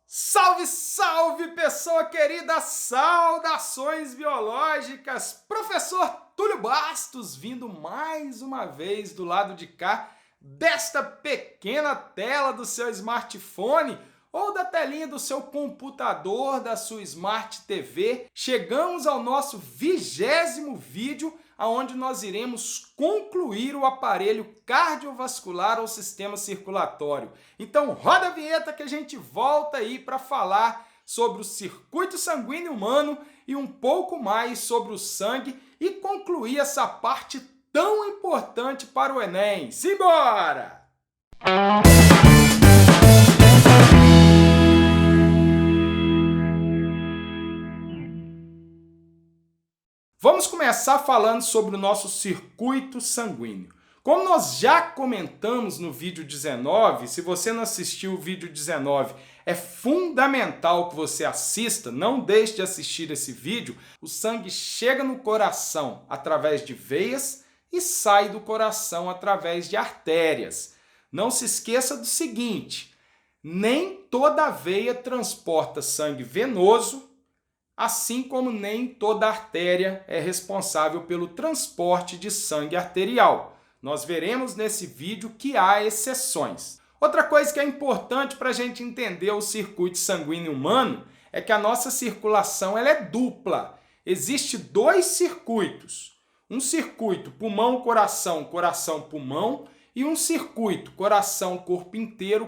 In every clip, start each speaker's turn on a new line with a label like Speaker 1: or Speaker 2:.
Speaker 1: Salve, salve, pessoa querida! Saudações biológicas! Professor Túlio Bastos vindo mais uma vez do lado de cá desta pequena tela do seu smartphone ou da telinha do seu computador, da sua Smart TV. Chegamos ao nosso 20º vídeo, onde nós iremos concluir o aparelho cardiovascular ou sistema circulatório. Então roda a vinheta que a gente volta aí para falar sobre o circuito sanguíneo humano e um pouco mais sobre o sangue e concluir essa parte tão importante para o Enem. Simbora! Vamos começar falando sobre o nosso circuito sanguíneo. Como nós já comentamos no vídeo 19, se você não assistiu o vídeo 19, é fundamental que você assista, não deixe de assistir esse vídeo. O sangue chega no coração através de veias e sai do coração através de artérias. Não se esqueça do seguinte, nem toda veia transporta sangue venoso, assim como nem toda artéria é responsável pelo transporte de sangue arterial. Nós veremos nesse vídeo que há exceções. Outra coisa que é importante para a gente entender o circuito sanguíneo humano é que a nossa circulação ela é dupla. Existem dois circuitos. Um circuito pulmão-coração, coração-pulmão e um circuito coração-corpo inteiro,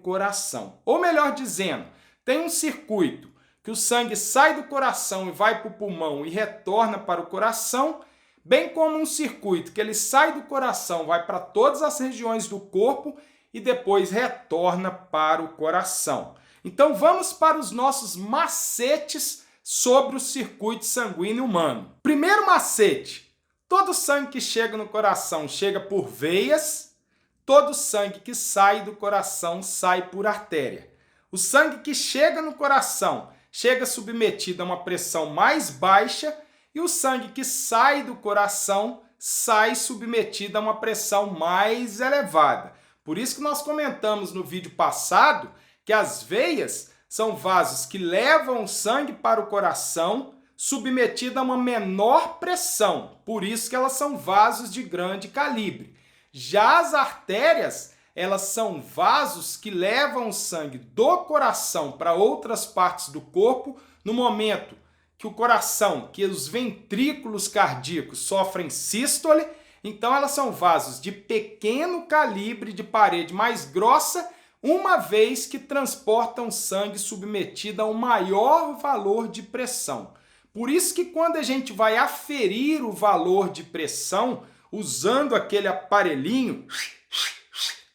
Speaker 1: coração. Ou melhor dizendo, tem um circuito que o sangue sai do coração e vai para o pulmão e retorna para o coração, bem como um circuito que ele sai do coração, vai para todas as regiões do corpo e depois retorna para o coração. Então vamos para os nossos macetes sobre o circuito sanguíneo humano. Primeiro macete, todo sangue que chega no coração chega por veias, todo sangue que sai do coração sai por artéria. O sangue que chega no coração chega submetido a uma pressão mais baixa e o sangue que sai do coração sai submetido a uma pressão mais elevada. Por isso que nós comentamos no vídeo passado que as veias são vasos que levam o sangue para o coração submetido a uma menor pressão. Por isso que elas são vasos de grande calibre. Já as artérias, elas são vasos que levam o sangue do coração para outras partes do corpo no momento que o coração, que os ventrículos cardíacos sofrem sístole. Então elas são vasos de pequeno calibre, de parede mais grossa, uma vez que transportam sangue submetido a um maior valor de pressão. Por isso que quando a gente vai aferir o valor de pressão, usando aquele aparelhinho,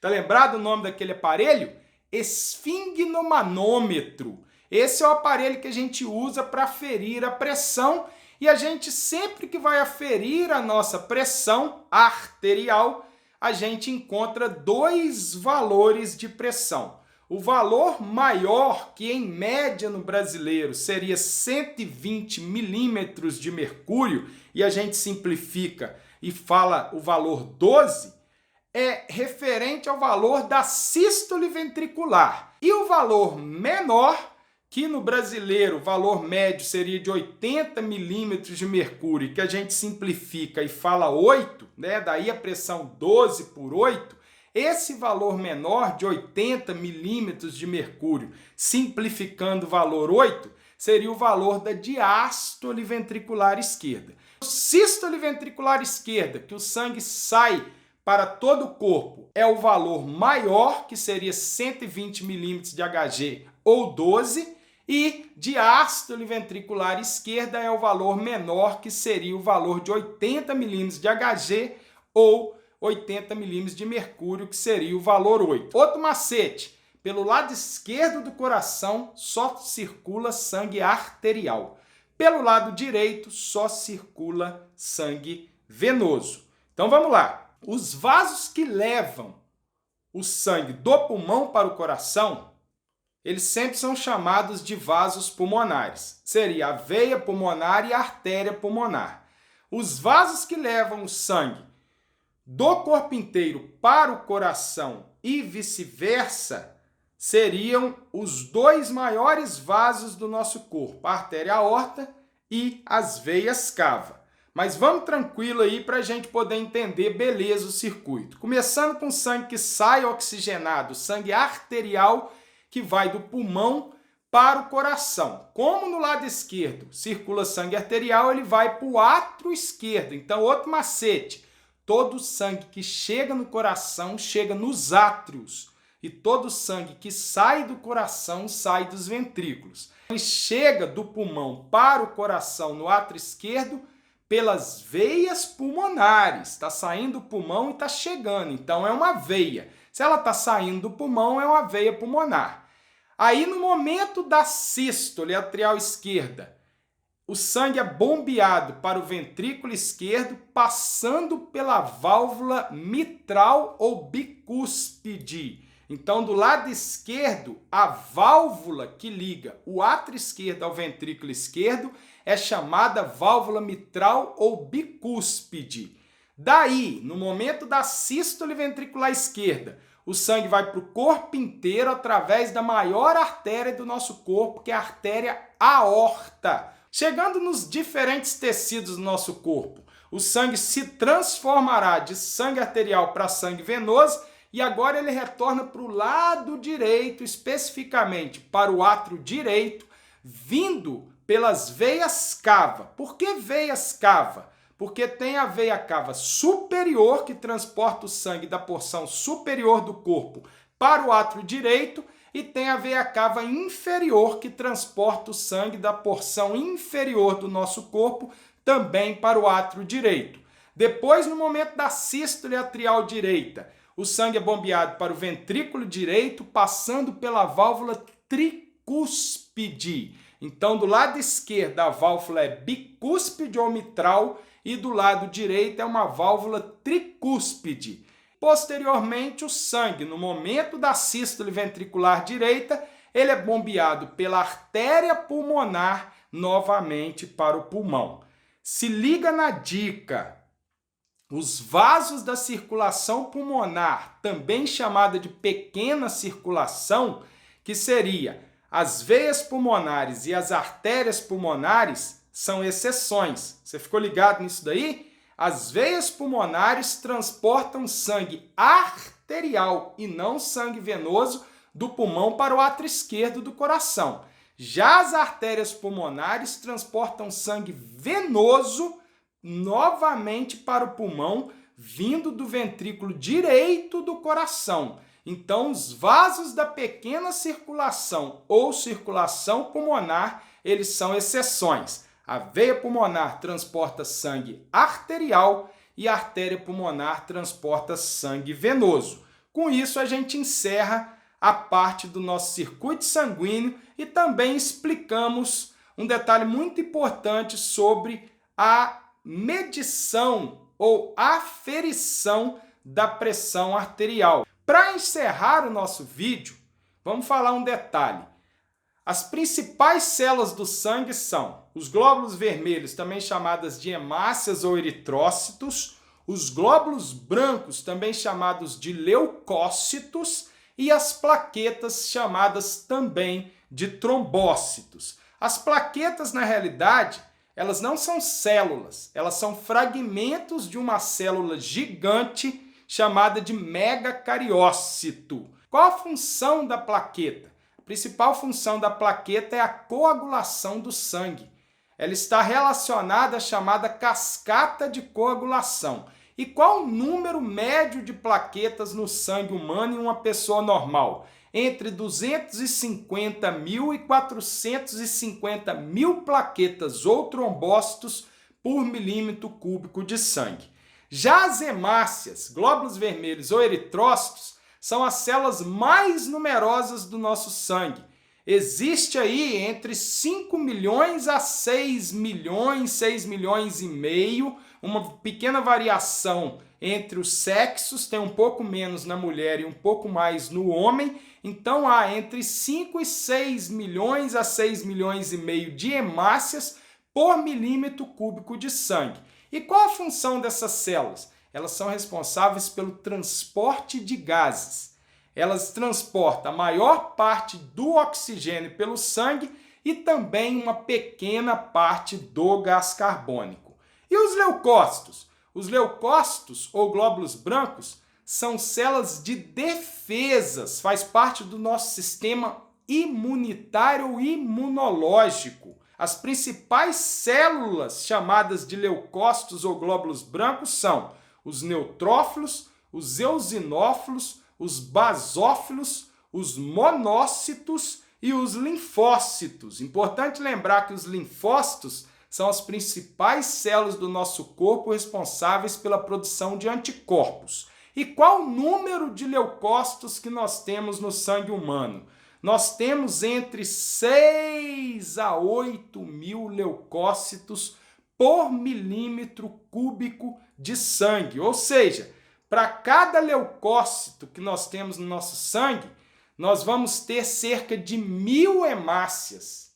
Speaker 1: tá lembrado o nome daquele aparelho? Esfigmomanômetro. Esse é o aparelho que a gente usa para aferir a pressão e a gente sempre que vai aferir a nossa pressão arterial, a gente encontra dois valores de pressão. O valor maior, que em média no brasileiro seria 120 milímetros de mercúrio, e a gente simplifica e fala o valor 12, é referente ao valor da sístole ventricular. E o valor menor, que no brasileiro o valor médio seria de 80 milímetros de mercúrio, que a gente simplifica e fala 8, né? Daí a pressão 12 por 8, esse valor menor de 80 milímetros de mercúrio, simplificando o valor 8, seria o valor da diástole ventricular esquerda. Sístole ventricular esquerda, que o sangue sai para todo o corpo, é o valor maior, que seria 120 milímetros de Hg ou 12, e diástole ventricular esquerda é o valor menor, que seria o valor de 80 milímetros de Hg ou 80 milímetros de mercúrio, que seria o valor 8. Outro macete, pelo lado esquerdo do coração só circula sangue arterial. Pelo lado direito só circula sangue venoso. Então vamos lá. Os vasos que levam o sangue do pulmão para o coração, eles sempre são chamados de vasos pulmonares. Seria a veia pulmonar e a artéria pulmonar. Os vasos que levam o sangue do corpo inteiro para o coração e vice-versa seriam os dois maiores vasos do nosso corpo, a artéria aorta e as veias cava. Mas vamos tranquilo aí para a gente poder entender beleza o circuito. Começando com o sangue que sai oxigenado, sangue arterial que vai do pulmão para o coração. Como no lado esquerdo circula sangue arterial, ele vai para o átrio esquerdo. Então, outro macete, todo sangue que chega no coração chega nos átrios. E todo sangue que sai do coração sai dos ventrículos. Ele chega do pulmão para o coração no átrio esquerdo pelas veias pulmonares. Está saindo do pulmão e está chegando. Então é uma veia. Se ela está saindo do pulmão, é uma veia pulmonar. Aí no momento da sístole atrial esquerda, o sangue é bombeado para o ventrículo esquerdo, passando pela válvula mitral ou bicúspide. Então, do lado esquerdo, a válvula que liga o átrio esquerdo ao ventrículo esquerdo é chamada válvula mitral ou bicúspide. Daí, no momento da sístole ventricular esquerda, o sangue vai para o corpo inteiro através da maior artéria do nosso corpo, que é a artéria aorta. Chegando nos diferentes tecidos do nosso corpo, o sangue se transformará de sangue arterial para sangue venoso, e agora ele retorna para o lado direito, especificamente para o átrio direito, vindo pelas veias cava. Por que veias cava? Porque tem a veia cava superior, que transporta o sangue da porção superior do corpo para o átrio direito, e tem a veia cava inferior, que transporta o sangue da porção inferior do nosso corpo também para o átrio direito. Depois, no momento da sístole atrial direita, o sangue é bombeado para o ventrículo direito, passando pela válvula tricúspide. Então, do lado esquerdo, a válvula é bicúspide ou mitral, e do lado direito é uma válvula tricúspide. Posteriormente, o sangue, no momento da sístole ventricular direita, ele é bombeado pela artéria pulmonar novamente para o pulmão. Se liga na dica. Os vasos da circulação pulmonar, também chamada de pequena circulação, que seria as veias pulmonares e as artérias pulmonares, são exceções. Você ficou ligado nisso daí? As veias pulmonares transportam sangue arterial e não sangue venoso do pulmão para o átrio esquerdo do coração. Já as artérias pulmonares transportam sangue venoso novamente para o pulmão, vindo do ventrículo direito do coração. Então, os vasos da pequena circulação ou circulação pulmonar, eles são exceções. A veia pulmonar transporta sangue arterial e a artéria pulmonar transporta sangue venoso. Com isso, a gente encerra a parte do nosso circuito sanguíneo e também explicamos um detalhe muito importante sobre a medição ou aferição da pressão arterial. Para encerrar o nosso vídeo, vamos falar um detalhe. As principais células do sangue são os glóbulos vermelhos, também chamadas de hemácias ou eritrócitos, os glóbulos brancos, também chamados de leucócitos, e as plaquetas, chamadas também de trombócitos. As plaquetas, na realidade, elas não são células, elas são fragmentos de uma célula gigante chamada de megacariócito. Qual a função da plaqueta? A principal função da plaqueta é a coagulação do sangue. Ela está relacionada à chamada cascata de coagulação. E qual o número médio de plaquetas no sangue humano em uma pessoa normal? Entre 250 mil e 450 mil plaquetas ou trombócitos por milímetro cúbico de sangue. Já as hemácias, glóbulos vermelhos ou eritrócitos, são as células mais numerosas do nosso sangue. Existe aí entre 5 milhões a 6 milhões e meio, uma pequena variação entre os sexos, tem um pouco menos na mulher e um pouco mais no homem. Então há entre 5 e 6 milhões a 6 milhões e meio de hemácias por milímetro cúbico de sangue. E qual a função dessas células? Elas são responsáveis pelo transporte de gases. Elas transportam a maior parte do oxigênio pelo sangue e também uma pequena parte do gás carbônico. E os leucócitos? Os leucócitos, ou glóbulos brancos, são células de defesas, faz parte do nosso sistema imunitário ou imunológico. As principais células chamadas de leucócitos ou glóbulos brancos são os neutrófilos, os eosinófilos, os basófilos, os monócitos e os linfócitos. Importante lembrar que os linfócitos são as principais células do nosso corpo responsáveis pela produção de anticorpos. E qual o número de leucócitos que nós temos no sangue humano? Nós temos entre 6 a 8 mil leucócitos por milímetro cúbico de sangue. Ou seja, para cada leucócito que nós temos no nosso sangue, nós vamos ter cerca de 1000 hemácias.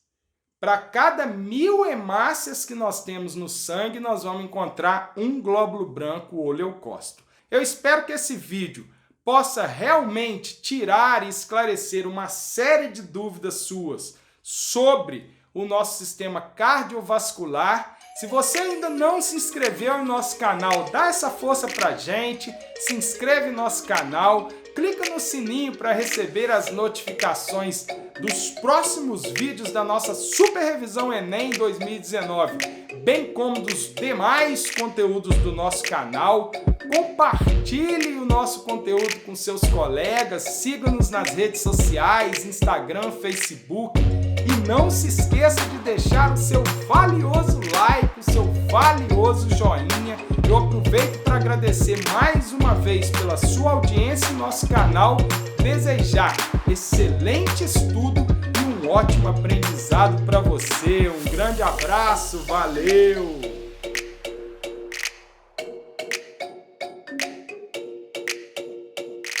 Speaker 1: Para cada 1000 hemácias que nós temos no sangue, nós vamos encontrar um glóbulo branco ou leucócito. Eu espero que esse vídeo possa realmente tirar e esclarecer uma série de dúvidas suas sobre o nosso sistema cardiovascular. Se você ainda não se inscreveu em nosso canal, dá essa força pra gente, se inscreve no nosso canal, clica no sininho para receber as notificações dos próximos vídeos da nossa Super Revisão Enem 2019, bem como dos demais conteúdos do nosso canal. Compartilhe o nosso conteúdo com seus colegas, siga-nos nas redes sociais, Instagram, Facebook. E não se esqueça de deixar o seu valioso like, o seu valioso joinha. Eu aproveito para agradecer mais uma vez pela sua audiência em nosso canal, desejar excelente estudo e um ótimo aprendizado para você. Um grande abraço, valeu!